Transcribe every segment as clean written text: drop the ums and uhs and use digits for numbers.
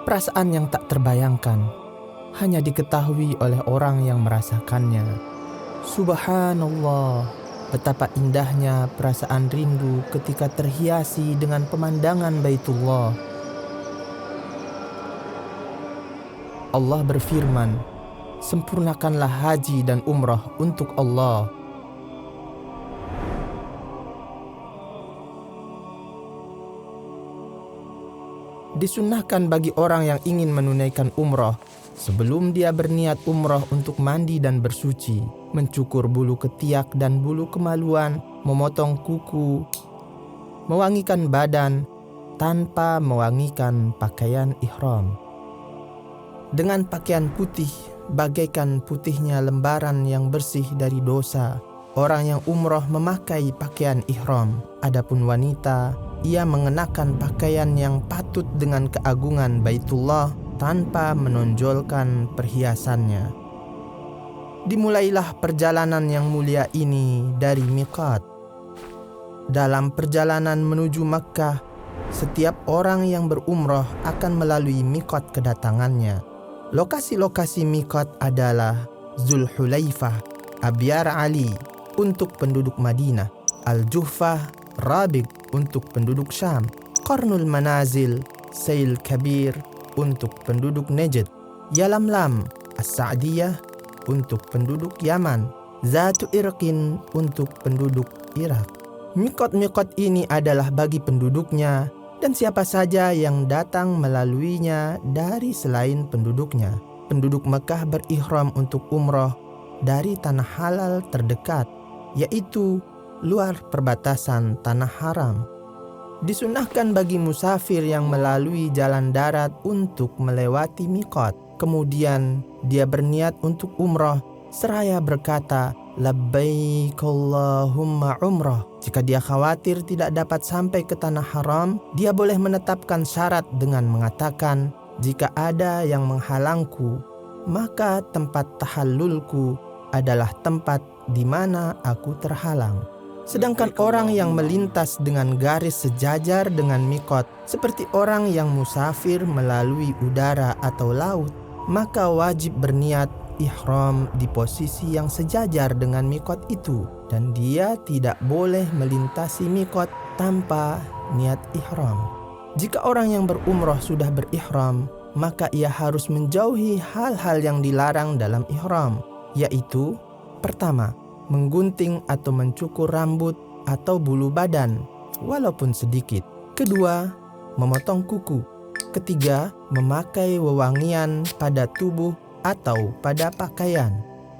Perasaan yang tak terbayangkan hanya diketahui oleh orang yang merasakannya. Subhanallah, betapa indahnya perasaan rindu ketika terhiasi dengan pemandangan Baitullah. Allah berfirman, sempurnakanlah haji dan umrah untuk Allah. Disunnahkan bagi orang yang ingin menunaikan umrah, sebelum dia berniat umrah untuk mandi dan bersuci, mencukur bulu ketiak dan bulu kemaluan, memotong kuku, mewangikan badan tanpa mewangikan pakaian ihram. Dengan pakaian putih, bagaikan putihnya lembaran yang bersih dari dosa, orang yang umrah memakai pakaian ihram. Adapun wanita, ia mengenakan pakaian yang patut dengan keagungan Baitullah tanpa menonjolkan perhiasannya. Dimulailah perjalanan yang mulia ini dari miqat. Dalam perjalanan menuju Makkah, setiap orang yang berumrah akan melalui miqat kedatangannya. Lokasi-lokasi miqat adalah Zulhulaifah, Abyar Ali untuk penduduk Madinah, Al-Juhfah, Rabig untuk penduduk Syam, Qarnul Manazil, Sail Kabir untuk penduduk Najd, Yalamlam, As-Sa'diyah untuk penduduk Yaman, Zatu Irqin untuk penduduk Irak. Miqat-miqat ini adalah bagi penduduknya dan siapa saja yang datang melaluinya dari selain penduduknya. Penduduk Mekah berihram untuk umrah dari tanah halal terdekat, yaitu luar perbatasan tanah haram. Disunahkan bagi musafir yang melalui jalan darat untuk melewati miqat. Kemudian dia berniat untuk umrah seraya berkata, labbaik Allahumma umrah. Jika dia khawatir tidak dapat sampai ke tanah haram, dia boleh menetapkan syarat dengan mengatakan, jika ada yang menghalangku, maka tempat tahallulku adalah tempat di mana aku terhalang. Sedangkan orang yang melintas dengan garis sejajar dengan miqat, seperti orang yang musafir melalui udara atau laut, maka wajib berniat ihram di posisi yang sejajar dengan miqat itu, dan dia tidak boleh melintasi miqat tanpa niat ihram. Jika orang yang berumrah sudah berihram, maka ia harus menjauhi hal-hal yang dilarang dalam ihram, yaitu pertama, menggunting atau mencukur rambut atau bulu badan walaupun sedikit. Kedua, memotong kuku. Ketiga, memakai wewangian pada tubuh atau pada pakaian.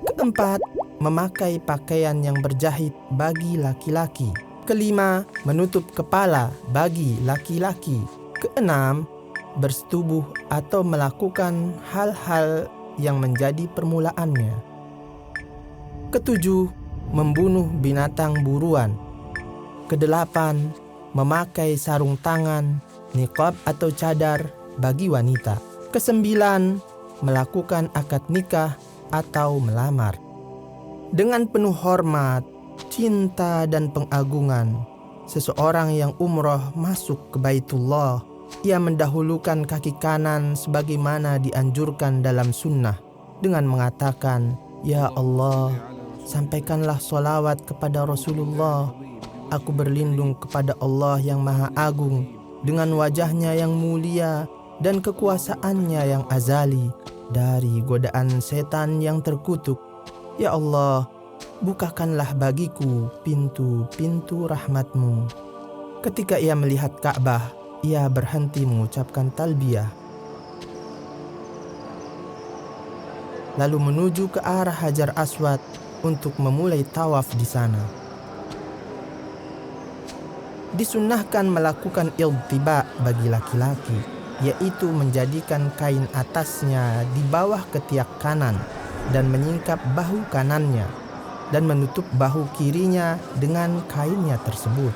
Keempat, memakai pakaian yang berjahit bagi laki-laki. Kelima, menutup kepala bagi laki-laki. Keenam, bersetubuh atau melakukan hal-hal yang menjadi permulaannya. Ketujuh, membunuh binatang buruan. Kedelapan, memakai sarung tangan, niqab atau cadar bagi wanita. Kesembilan, melakukan akad nikah atau melamar. Dengan penuh hormat, cinta dan pengagungan, seseorang yang umrah masuk ke Baitullah, ia mendahulukan kaki kanan sebagaimana dianjurkan dalam sunnah dengan mengatakan, Ya Allah, sampaikanlah solawat kepada Rasulullah. Aku berlindung kepada Allah yang Maha Agung dengan wajahnya yang mulia dan kekuasaannya yang azali dari godaan setan yang terkutuk. Ya Allah, bukakanlah bagiku pintu-pintu rahmat-Mu. Ketika ia melihat Ka'bah, ia berhenti mengucapkan talbiyah, lalu menuju ke arah Hajar Aswad untuk memulai tawaf di sana. Disunnahkan melakukan iltiba bagi laki-laki, yaitu menjadikan kain atasnya di bawah ketiak kanan dan menyingkap bahu kanannya dan menutup bahu kirinya dengan kainnya tersebut.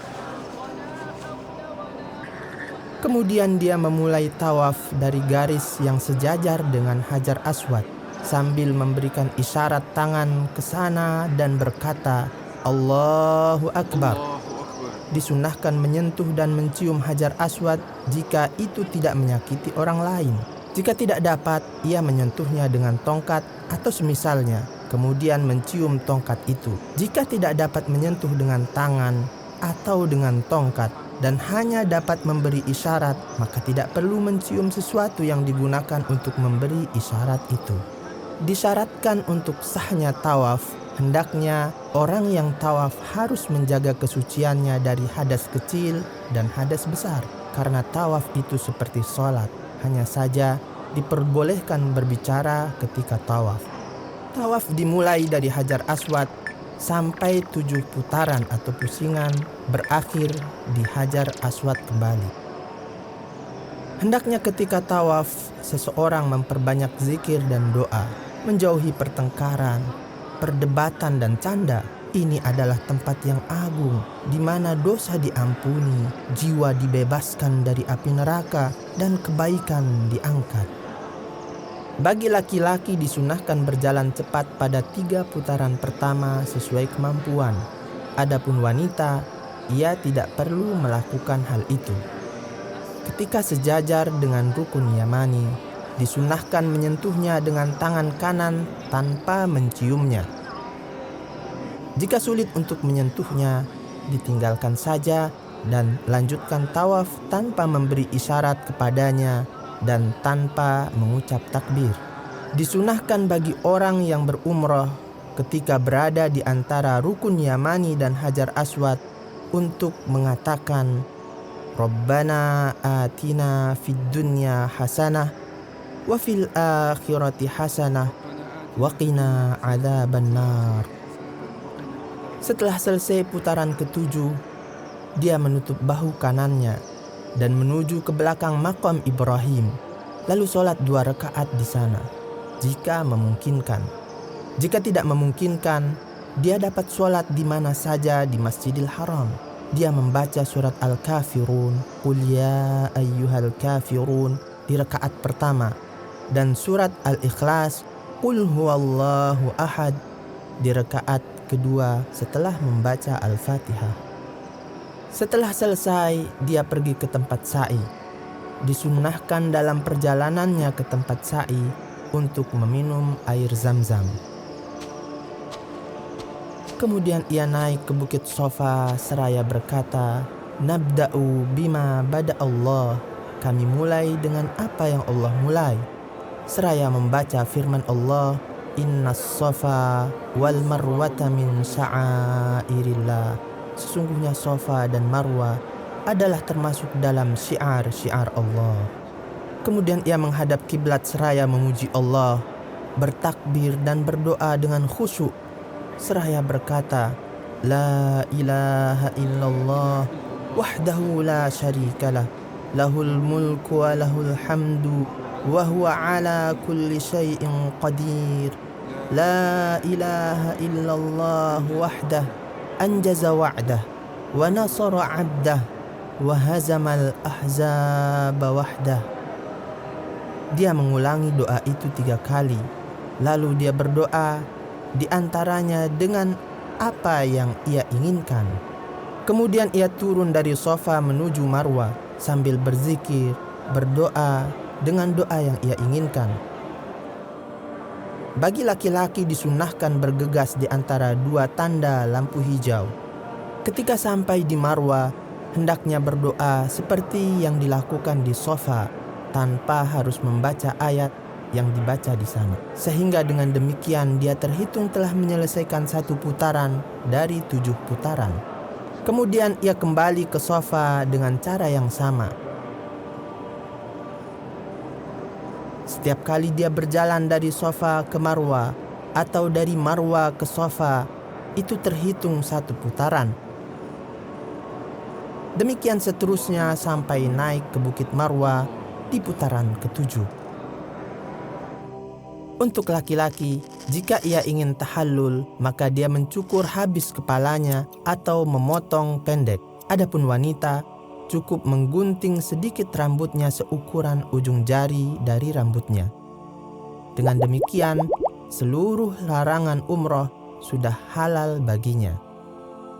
Kemudian dia memulai tawaf dari garis yang sejajar dengan Hajar Aswad sambil memberikan isyarat tangan ke sana dan berkata, Allahu Akbar. Disunnahkan menyentuh dan mencium Hajar Aswad jika itu tidak menyakiti orang lain. Jika tidak dapat, ia menyentuhnya dengan tongkat atau semisalnya, kemudian mencium tongkat itu. Jika tidak dapat menyentuh dengan tangan atau dengan tongkat dan hanya dapat memberi isyarat, maka tidak perlu mencium sesuatu yang digunakan untuk memberi isyarat itu. Disyaratkan untuk sahnya tawaf, hendaknya orang yang tawaf harus menjaga kesuciannya dari hadas kecil dan hadas besar. Karena tawaf itu seperti sholat, hanya saja diperbolehkan berbicara ketika tawaf. Tawaf dimulai dari Hajar Aswad sampai 7 putaran atau pusingan, berakhir di Hajar Aswad kembali. Hendaknya ketika tawaf, seseorang memperbanyak zikir dan doa, menjauhi pertengkaran, perdebatan dan canda. Ini adalah tempat yang agung, di mana dosa diampuni, jiwa dibebaskan dari api neraka, dan kebaikan diangkat. Bagi laki-laki disunahkan berjalan cepat pada 3 putaran pertama sesuai kemampuan. Adapun wanita, ia tidak perlu melakukan hal itu. Ketika sejajar dengan rukun Yamani, disunahkan menyentuhnya dengan tangan kanan tanpa menciumnya. Jika sulit untuk menyentuhnya, ditinggalkan saja dan lanjutkan tawaf tanpa memberi isyarat kepadanya dan tanpa mengucap takbir. Disunahkan bagi orang yang berumrah ketika berada di antara rukun Yamani dan Hajar Aswad untuk mengatakan Rabbana atina fid dunya hasanah wa fil akhirati hasanah wa qina adzabannar. Setelah selesai putaran ke-7, dia menutup bahu kanannya dan menuju ke belakang makam Ibrahim, lalu sholat 2 rakaat di sana, jika memungkinkan. Jika tidak memungkinkan, dia dapat sholat di mana saja di Masjidil Haram. Dia membaca surat Al-Kafirun, Qul ya ayyuhal kafirun di rakaat pertama, dan surat Al-Ikhlas, Qul huwallahu ahad di rakaat kedua setelah membaca Al-Fatihah. Setelah selesai, dia pergi ke tempat sa'i. Disunnahkan dalam perjalanannya ke tempat sa'i untuk meminum air Zam-Zam. Kemudian ia naik ke Bukit Sofa seraya berkata, Nabda'u bima bada Allah. Kami mulai dengan apa yang Allah mulai. Seraya membaca firman Allah, Innas Safa wal Marwata min sya'airillah. Sesungguhnya Safa dan Marwa adalah termasuk dalam syiar-syiar Allah. Kemudian ia menghadap kiblat seraya memuji Allah, bertakbir dan berdoa dengan khusyuk, seraya berkata, La ilaha illallah wahdahu la syarikalah, lahul mulku wa lahul hamdu wa huwa ala kulli syai'in qadir. La ilaha illallah wahdah anjaza wa'dah wa nasara 'abdah wa hazamal ahzaba wahdah. Dia mengulangi doa itu 3 kali, lalu dia berdoa di antaranya dengan apa yang ia inginkan. Kemudian ia turun dari sofa menuju Marwa sambil berzikir, berdoa dengan doa yang ia inginkan. Bagi laki-laki disunahkan bergegas di antara 2 tanda lampu hijau. Ketika sampai di Marwa, hendaknya berdoa seperti yang dilakukan di sofa tanpa harus membaca ayat yang dibaca di sana. Sehingga dengan demikian dia terhitung telah menyelesaikan 1 putaran dari 7 putaran. Kemudian ia kembali ke sofa dengan cara yang sama. Setiap kali dia berjalan dari sofa ke Marwa atau dari Marwa ke sofa, itu terhitung 1 putaran. Demikian seterusnya sampai naik ke Bukit Marwa di putaran ke-7. Untuk laki-laki, jika ia ingin tahallul, maka dia mencukur habis kepalanya atau memotong pendek. Adapun wanita, cukup menggunting sedikit rambutnya seukuran ujung jari dari rambutnya. Dengan demikian, seluruh larangan umroh sudah halal baginya.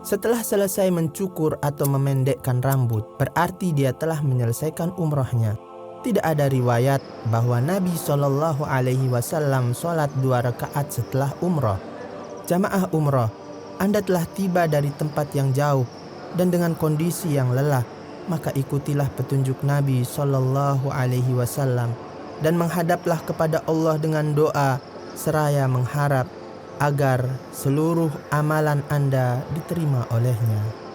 Setelah selesai mencukur atau memendekkan rambut, berarti dia telah menyelesaikan umrohnya. Tidak ada riwayat bahwa Nabi Shallallahu Alaihi Wasallam sholat 2 rakaat setelah umroh. Jamaah umroh, Anda telah tiba dari tempat yang jauh dan dengan kondisi yang lelah, maka ikutilah petunjuk Nabi Shallallahu Alaihi Wasallam dan menghadaplah kepada Allah dengan doa seraya mengharap agar seluruh amalan Anda diterima olehnya.